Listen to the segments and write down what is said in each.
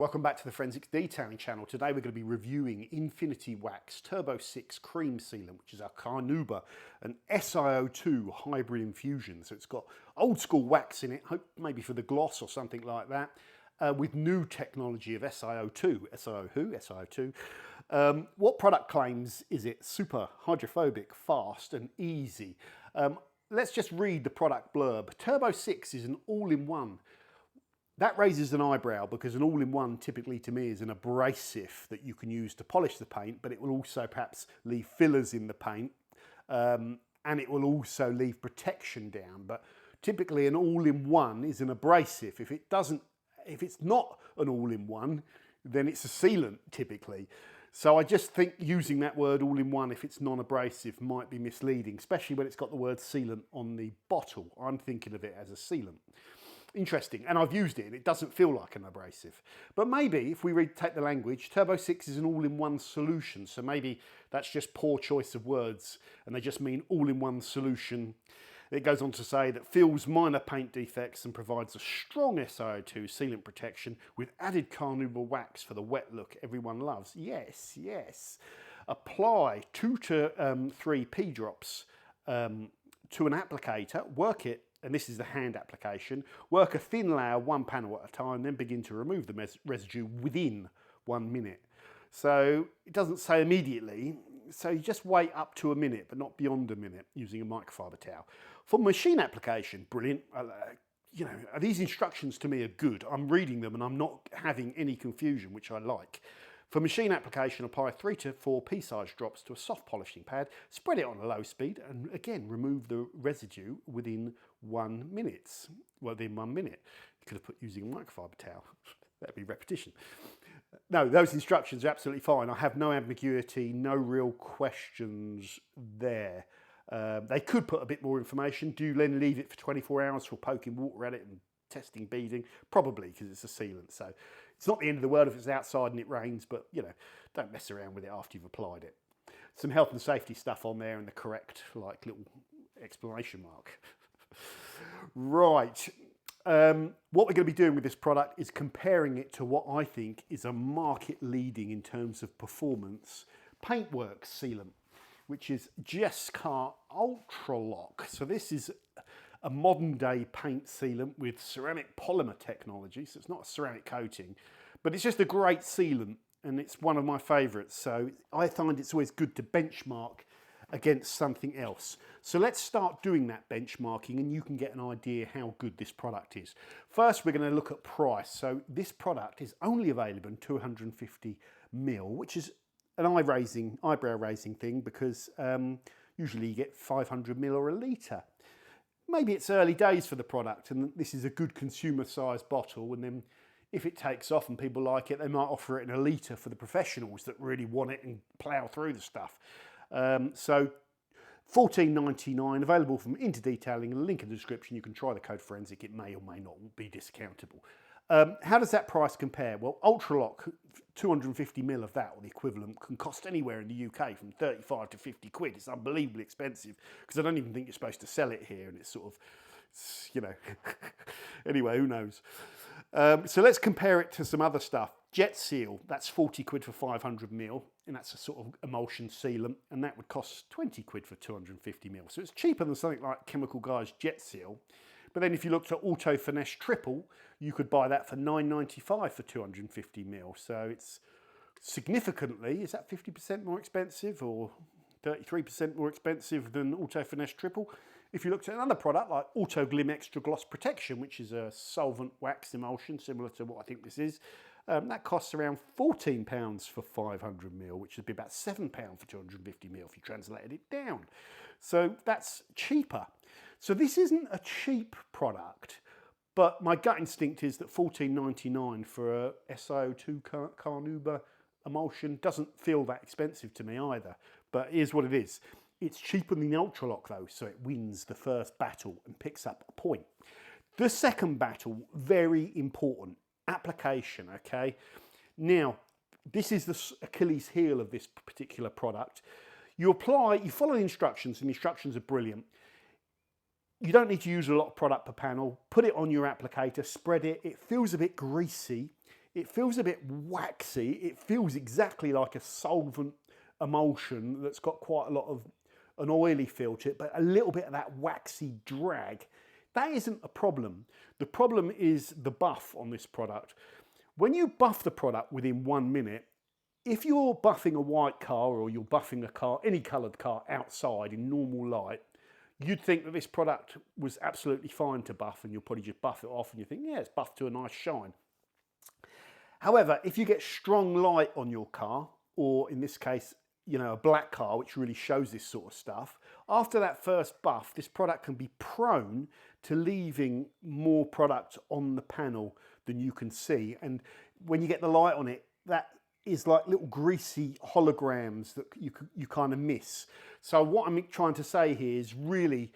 Welcome back to the Forensics Detailing channel. Today we're going to be reviewing Infinity Wax Turbo 6 Cream Sealant, which is our Carnauba, an SiO2 hybrid infusion. So it's got old school wax in it, hope maybe for the gloss or something like that, with new technology of SiO2. SiO2. What product claims is it? Super hydrophobic, fast and easy. Let's just read the product blurb. Turbo 6 is an all-in-one. That raises an eyebrow because an all-in-one typically to me is an abrasive that you can use to polish the paint, but it will also perhaps leave fillers in the paint and it will also leave protection down. But typically an all-in-one is an abrasive. If it's not an all-in-one, then it's a sealant typically. So I just think using that word all-in-one if it's non-abrasive might be misleading, especially when it's got the word sealant on the bottle. I'm thinking of it as a sealant. Interesting, and I've used it and it doesn't feel like an abrasive. But maybe if we take the language, Turbo 6 is an all-in-one solution, so maybe that's just poor choice of words and they just mean all-in-one solution. It goes on to say that fills minor paint defects and provides a strong SiO2 sealant protection with added Carnauba wax for the wet look everyone loves. Yes, yes. Apply 2 to 3 P drops to an applicator, work it, and this is the hand application, work a thin layer 1 panel at a time, then begin to remove the residue within 1 minute. So it doesn't say immediately, so you just wait up to a minute, but not beyond a minute, using a microfiber towel. For machine application, brilliant. You know, these instructions to me are good. I'm reading them and I'm not having any confusion, which I like. For machine application, apply 3 to 4 pea-size drops to a soft polishing pad, spread it on a low speed, and again, remove the residue within 1 minute. Well, within 1 minute. You could have put using a microfiber towel. That'd be repetition. No, those instructions are absolutely fine. I have no ambiguity, no real questions there. They could put a bit more information. Do you then leave it for 24 hours for poking water at it and testing beading? Probably, because it's a sealant. So it's not the end of the world if it's outside and it rains, but you know, don't mess around with it after you've applied it. Some health and safety stuff on there and the correct like little exclamation mark. Right. What we're going to be doing with this product is comparing it to what I think is a market leading in terms of performance paintwork sealant, which is Jescar Ultra Lock. So this is a modern day paint sealant with ceramic polymer technology. So it's not a ceramic coating, but it's just a great sealant and it's one of my favourites. So I find it's always good to benchmark against something else. So let's start doing that benchmarking and you can get an idea how good this product is. First, we're going to look at price. So this product is only available in 250ml, which is an eyebrow raising thing because usually you get 500ml or a litre. Maybe it's early days for the product and this is a good consumer sized bottle, and then if it takes off and people like it, they might offer it in a litre for the professionals that really want it and plough through the stuff. So $14.99, available from Into Detailing, link in the description. You can try the code Forensic, it may or may not be discountable. How does that price compare? Well, Ultralock, 250ml of that or the equivalent can cost anywhere in the UK from 35 to 50 quid. It's unbelievably expensive because I don't even think you're supposed to sell it here, and it's sort of, you know, anyway, who knows? So let's compare it to some other stuff. Jet Seal, that's 40 quid for 500ml, and that's a sort of emulsion sealant, and that would cost 20 quid for 250ml. So it's cheaper than something like Chemical Guy's Jet Seal. But then if you looked at Auto Finesse Triple, you could buy that for $9.95 for 250ml. So it's significantly, is that 50% more expensive or 33% more expensive than Auto Finesse Triple? If you looked at another product like Auto Glim Extra Gloss Protection, which is a solvent wax emulsion, similar to what I think this is, that costs around £14 for 500ml, which would be about £7 for 250ml if you translated it down. So that's cheaper. So this isn't a cheap product, but my gut instinct is that $14.99 for a SiO2 Carnauba emulsion doesn't feel that expensive to me either. But here's what it is. It's cheaper than the Ultralock though, so it wins the first battle and picks up a point. The second battle, very important, application, okay? Now, this is the Achilles heel of this particular product. You apply, you follow the instructions, and the instructions are brilliant. You don't need to use a lot of product per panel. Put it on your applicator, spread it. It feels a bit greasy. It feels a bit waxy. It feels exactly like a solvent emulsion that's got quite a lot of an oily feel to it, but a little bit of that waxy drag. That isn't a problem. The problem is the buff on this product. When you buff the product within 1 minute, if you're buffing a white car or you're buffing a car, any coloured car outside in normal light, you'd think that this product was absolutely fine to buff, and you'll probably just buff it off and you think, yeah, it's buffed to a nice shine. However, if you get strong light on your car, or in this case, you know, a black car, which really shows this sort of stuff, after that first buff, this product can be prone to leaving more product on the panel than you can see. And when you get the light on it, that is like little greasy holograms that you kind of miss. So what I'm trying to say here is really,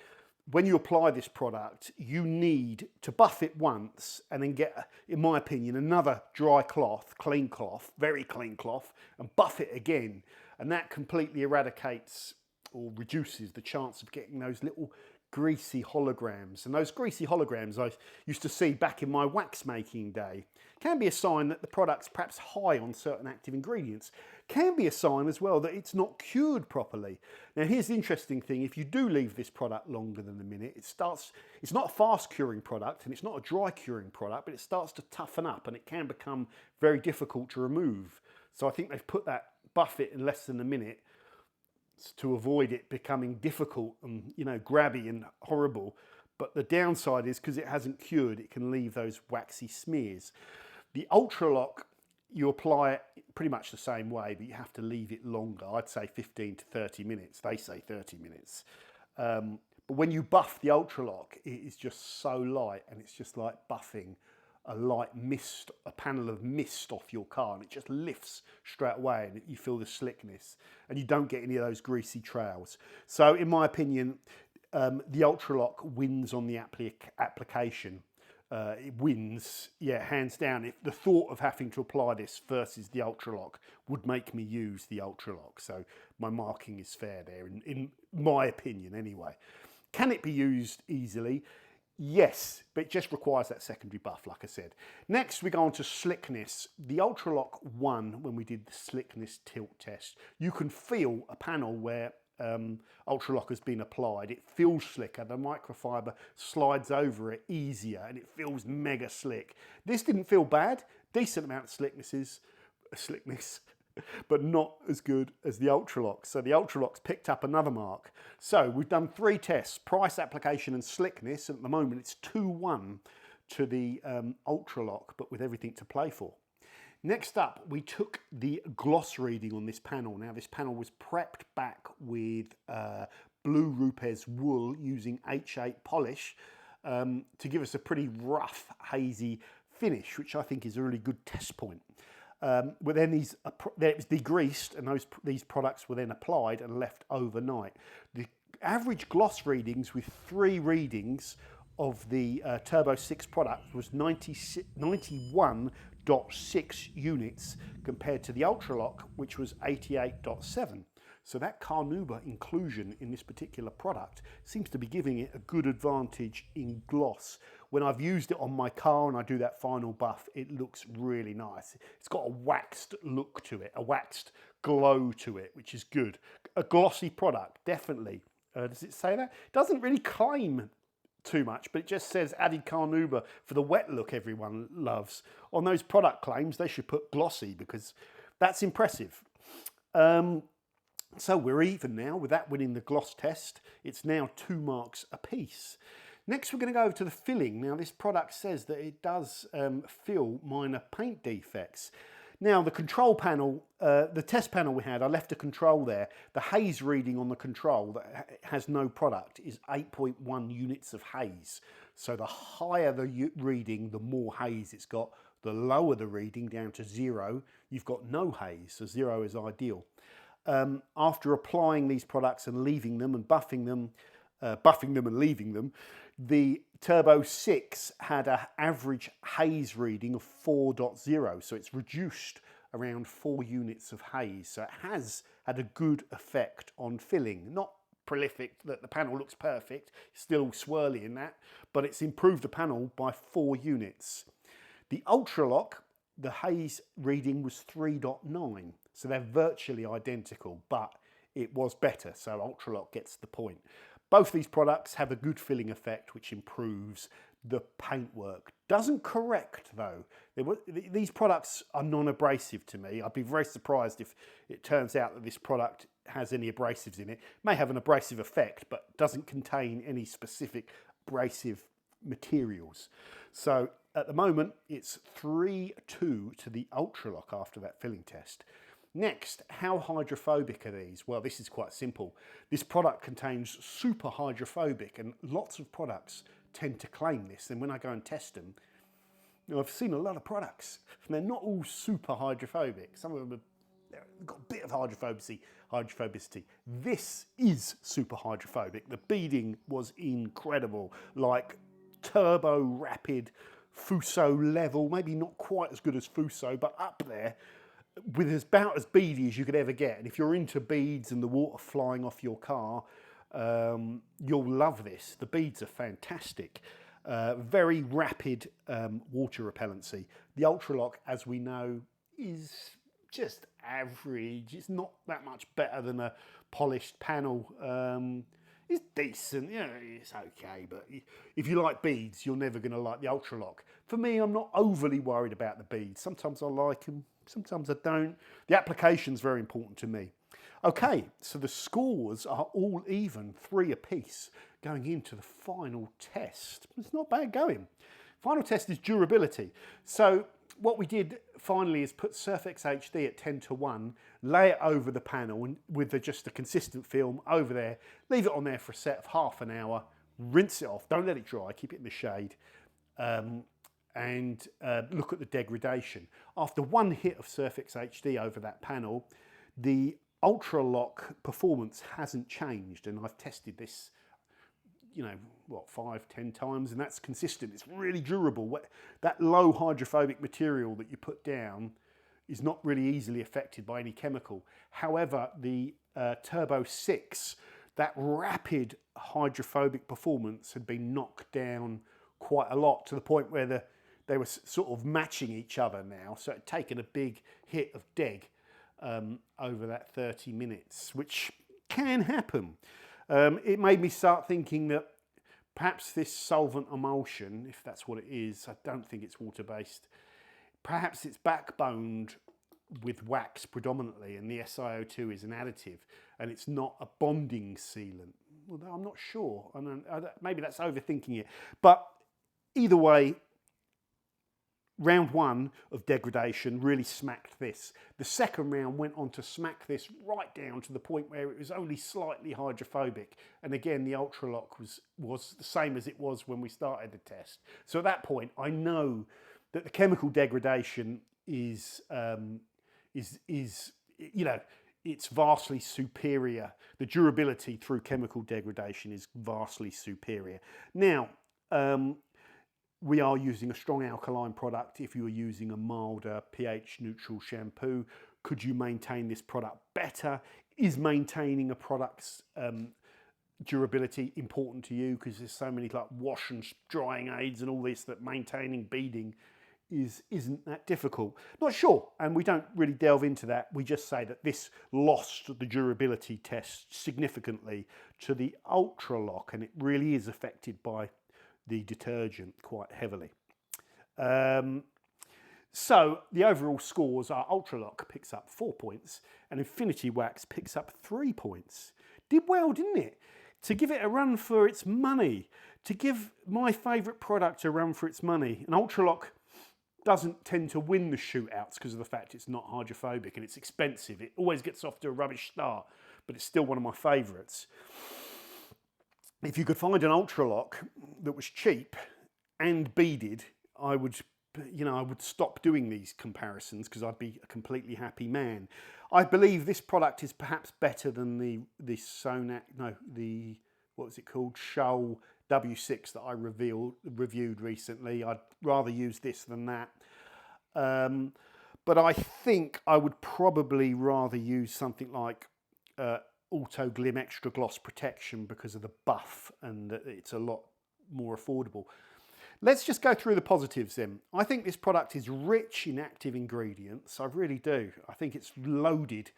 when you apply this product, you need to buff it once and then get, in my opinion, another dry cloth, clean cloth, very clean cloth, and buff it again. And that completely eradicates or reduces the chance of getting those little greasy holograms. And those greasy holograms I used to see back in my wax making day can be a sign that the product's perhaps high on certain active ingredients. Can be a sign as well that it's not cured properly. Now here's the interesting thing: if you do leave this product longer than a minute, it's not a fast curing product and it's not a dry curing product, but it starts to toughen up and it can become very difficult to remove. So I think they've put that buff it in less than a minute to avoid it becoming difficult and, you know, grabby and horrible. But the downside is, because it hasn't cured, it can leave those waxy smears. The Ultra Lock, you apply it pretty much the same way, but you have to leave it longer. I'd say 15 to 30 minutes. They say 30 minutes. But when you buff the Ultra Lock, it is just so light, and it's just like buffing a light mist, a panel of mist off your car, and it just lifts straight away, and you feel the slickness, and you don't get any of those greasy trails. So in my opinion, the Ultra Lock wins on the application. It wins, yeah, hands down. If the thought of having to apply this versus the Ultra Lock would make me use the Ultra Lock, so my marking is fair there, in my opinion anyway. Can it be used easily? Yes, but it just requires that secondary buff, like I said. Next, we go on to slickness. The Ultra Lock won when we did the slickness tilt test. You can feel a panel where Ultra Lock has been applied. It feels slicker. The microfiber slides over it easier, and it feels mega slick. This didn't feel bad. Decent amount of slickness, but not as good as the Ultra Lock. So the Ultra Lock's picked up another mark. So we've done 3 tests: price, application, and slickness. And at the moment, it's 2-1 to the Ultra Lock, but with everything to play for. Next up, we took the gloss reading on this panel. Now, this panel was prepped back with blue Rupes wool using H8 polish to give us a pretty rough, hazy finish, which I think is a really good test point. But then it was degreased, and these products were then applied and left overnight. The average gloss readings with 3 readings of the Turbo 6 product was 91.6 units compared to the Ultra Lock, which was 88.7. So that carnauba inclusion in this particular product seems to be giving it a good advantage in gloss. When I've used it on my car and I do that final buff, it looks really nice. It's got a waxed look to it, a waxed glow to it, which is good. A glossy product, definitely. Does it say that? It doesn't really claim too much, but it just says added carnauba for the wet look everyone loves. On those product claims, they should put glossy, because that's impressive. So we're even now with that winning the gloss test. It's now 2 marks apiece. Next, we're going to go over to the filling. Now, this product says that it does fill minor paint defects. Now, the control panel, the test panel we had, I left a control there. The haze reading on the control that has no product is 8.1 units of haze. So the higher the reading, the more haze it's got. The lower the reading, down to 0, you've got no haze. So 0 is ideal. After applying these products and leaving them and buffing them and leaving them, the Turbo 6 had an average haze reading of 4.0, so it's reduced around 4 units of haze. So it has had a good effect on filling. Not prolific, that the panel looks perfect, still swirly in that, but it's improved the panel by 4 units. The Ultra Lock the haze reading was 3.9, so they're virtually identical, but it was better, so Ultralock gets the point. Both these products have a good filling effect, which improves the paintwork. Doesn't correct, though. These products are non-abrasive to me. I'd be very surprised if it turns out that this product has any abrasives in it. It may have an abrasive effect, but doesn't contain any specific abrasive materials. So at the moment, it's 3-2 to the Ultralock after that filling test. Next, how hydrophobic are these? Well, this is quite simple. This product contains super hydrophobic, and lots of products tend to claim this. And when I go and test them, I've seen a lot of products, and they're not all super hydrophobic. Some of them have got a bit of hydrophobicity. This is super hydrophobic. The beading was incredible, like turbo rapid, Fuso level, maybe not quite as good as Fuso, but up there, with about as beady as you could ever get. And if you're into beads and the water flying off your car, you'll love this. The beads are fantastic. Very rapid water repellency. The Ultralock, as we know, is just average. It's not that much better than a polished panel. It's decent, you know, it's okay, but if you like beads, you're never going to like the Ultralock. For me, I'm not overly worried about the beads. Sometimes I like them, sometimes I don't. The application's very important to me. Okay, so the scores are all even, 3 apiece, going into the final test. It's not bad going. Final test is durability. So what we did finally is put Surfex HD at 10:1, lay it over the panel and with just a consistent film over there, leave it on there for a set of half an hour, rinse it off, don't let it dry, keep it in the shade, and look at the degradation. After one hit of Surfex HD over that panel, the Ultralock performance hasn't changed, and I've tested this, you know, what, 5-10 times, and that's consistent. It's really durable. That low hydrophobic material that you put down is not really easily affected by any chemical. However, the Turbo 6, that rapid hydrophobic performance had been knocked down quite a lot, to the point where they were sort of matching each other now. So it had taken a big hit of deg over that 30 minutes, which can happen. It made me start thinking that perhaps this solvent emulsion, if that's what it is, I don't think it's water-based, perhaps it's backboned with wax predominantly, and the SiO2 is an additive, and it's not a bonding sealant. Although I'm not sure, maybe that's overthinking it. But either way, round one of degradation really smacked this. The second round went on to smack this right down to the point where it was only slightly hydrophobic. And again, the Ultralock was the same as it was when we started the test. So at that point, I know that the chemical degradation is you know, it's vastly superior. The durability through chemical degradation is vastly superior. Now, we are using a strong alkaline product. If you are using a milder pH neutral shampoo, could you maintain this product better? Is maintaining a product's durability important to you? Because there's so many like wash and drying aids and all this, that maintaining beading isn't that difficult. Not sure, and we don't really delve into that. We just say that this lost the durability test significantly to the Ultralock, and it really is affected by the detergent quite heavily. So the overall scores are Ultralock picks up 4 points and Infinity Wax picks up 3 points. Did well, didn't it? To give it a run for its money, to give my favourite product a run for its money. And Ultralock doesn't tend to win the shootouts because of the fact it's not hydrophobic and it's expensive. It always gets off to a rubbish start, but it's still one of my favourites. If you could find an Ultralock that was cheap and beaded, I would stop doing these comparisons because I'd be a completely happy man. I believe this product is perhaps better than the what was it called? Shoal W6 that I reviewed recently. I'd rather use this than that. But I think I would probably rather use something like Auto Glim Extra Gloss Protection because of the buff, and it's a lot more affordable. Let's just go through the positives then. I think this product is rich in active ingredients. I really do. I think it's loaded.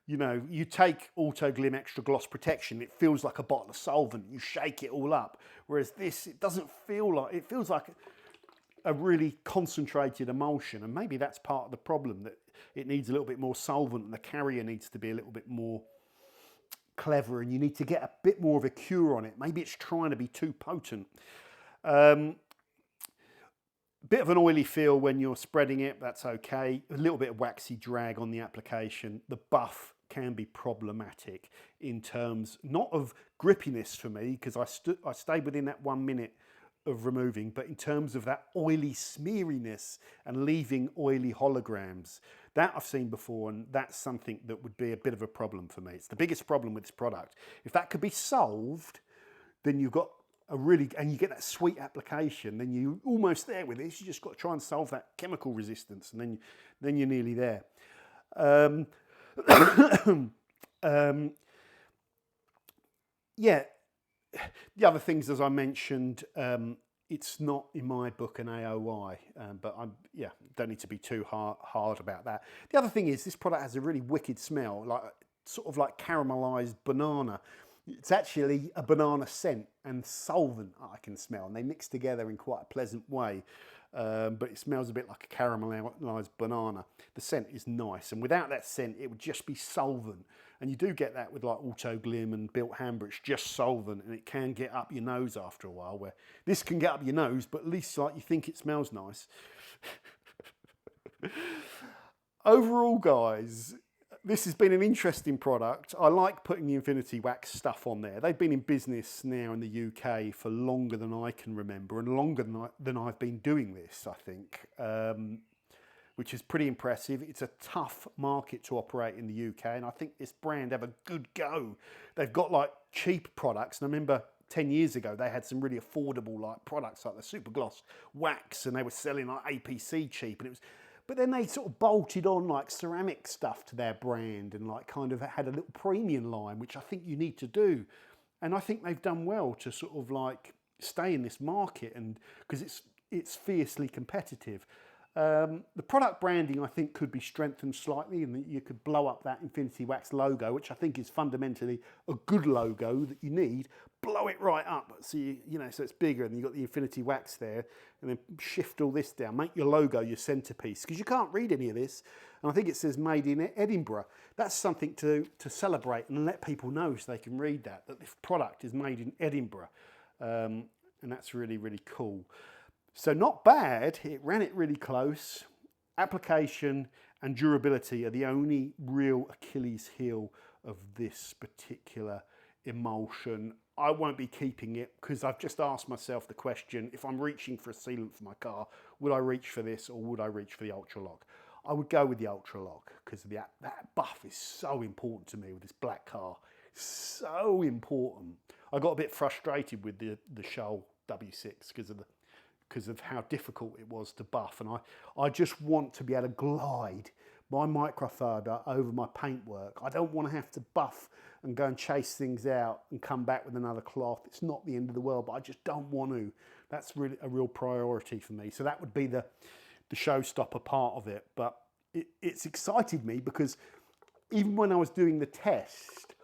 You know, you take Auto Glim Extra Gloss Protection, it feels like a bottle of solvent. You shake it all up. Whereas this, it doesn't feel like, it feels like a really concentrated emulsion. And maybe that's part of the problem, that it needs a little bit more solvent and the carrier needs to be a little bit more clever, and you need to get a bit more of a cure on it. Maybe it's trying to be too potent. Bit of an oily feel when you're spreading it, that's okay. A little bit of waxy drag on the application. The buff can be problematic in terms, not of grippiness for me, because I stayed within that 1 minute of removing, but in terms of that oily smeariness and leaving oily holograms. That I've seen before, and that's something that would be a bit of a problem for me. It's the biggest problem with this product. If that could be solved, then you've got and you get that sweet application, then you're almost there with this. You just got to try and solve that chemical resistance, and then you're nearly there. Yeah, the other things, as I mentioned, it's not in my book an AOI, but don't need to be too hard about that. The other thing is, this product has a really wicked smell, sort of like caramelized banana. It's actually a banana scent and solvent I can smell, and they mix together in quite a pleasant way. But it smells a bit like a caramelized banana. The scent is nice, and without that scent, it would just be solvent. And you do get that with like Auto Glim and Built Hamber. It's just solvent, and it can get up your nose after a while. Where this can get up your nose, but at least like you think it smells nice. Overall, guys, this has been an interesting product. I like putting the Infinity Wax stuff on there. They've been in business now in the UK for longer than I can remember, and longer than I've been doing this, I think, which is pretty impressive. It's a tough market to operate in the UK, and I think this brand have a good go. They've got like cheap products, and I remember 10 years ago they had some really affordable like products like the Super Gloss Wax, and they were selling like APC cheap, and it was. But then they sort of bolted on like ceramic stuff to their brand, and like kind of had a little premium line, which I think you need to do. And I think they've done well to sort of like stay in this market, and because it's fiercely competitive. The product branding, I think, could be strengthened slightly, and you could blow up that Infinity Wax logo, which I think is fundamentally a good logo that you need. Blow it right up, so so it's bigger, and you've got the Infinity Wax there, and then shift all this down. Make your logo your centerpiece, because you can't read any of this, and I think it says made in Edinburgh. That's something to celebrate and let people know, so they can read that this product is made in Edinburgh, and that's really, really cool. So not bad. It ran it really close. Application and durability are the only real Achilles heel of this particular emulsion. I won't be keeping it, because I've just asked myself the question, if I'm reaching for a sealant for my car, would I reach for this or would I reach for the Ultra Lock? I would go with the Ultra Lock, because that buff is so important to me with this black car. So important. I got a bit frustrated with the Shoal W6 because of how difficult it was to buff, and I just want to be able to glide my microfiber over my paintwork. I don't want to have to buff and go and chase things out and come back with another cloth. It's not the end of the world, but I just don't want to. That's really a real priority for me. So that would be the showstopper part of it. But it's excited me, because even when I was doing the test,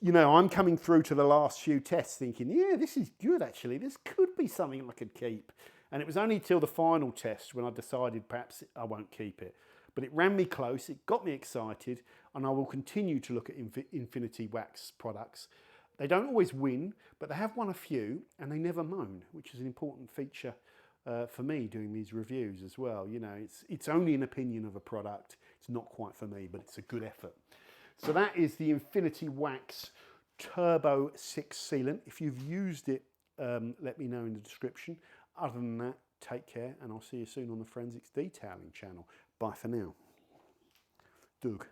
I'm coming through to the last few tests thinking, yeah, this is good actually. This could be something I could keep. And it was only till the final test when I decided perhaps I won't keep it. But it ran me close, it got me excited, and I will continue to look at Infinity Wax products. They don't always win, but they have won a few, and they never moan, which is an important feature for me doing these reviews as well. It's only an opinion of a product. It's not quite for me, but it's a good effort. So that is the Infinity Wax Turbo 6 sealant. If you've used it, let me know in the description. Other than that, take care, and I'll see you soon on the Forensics Detailing channel. Bye for now. Doug.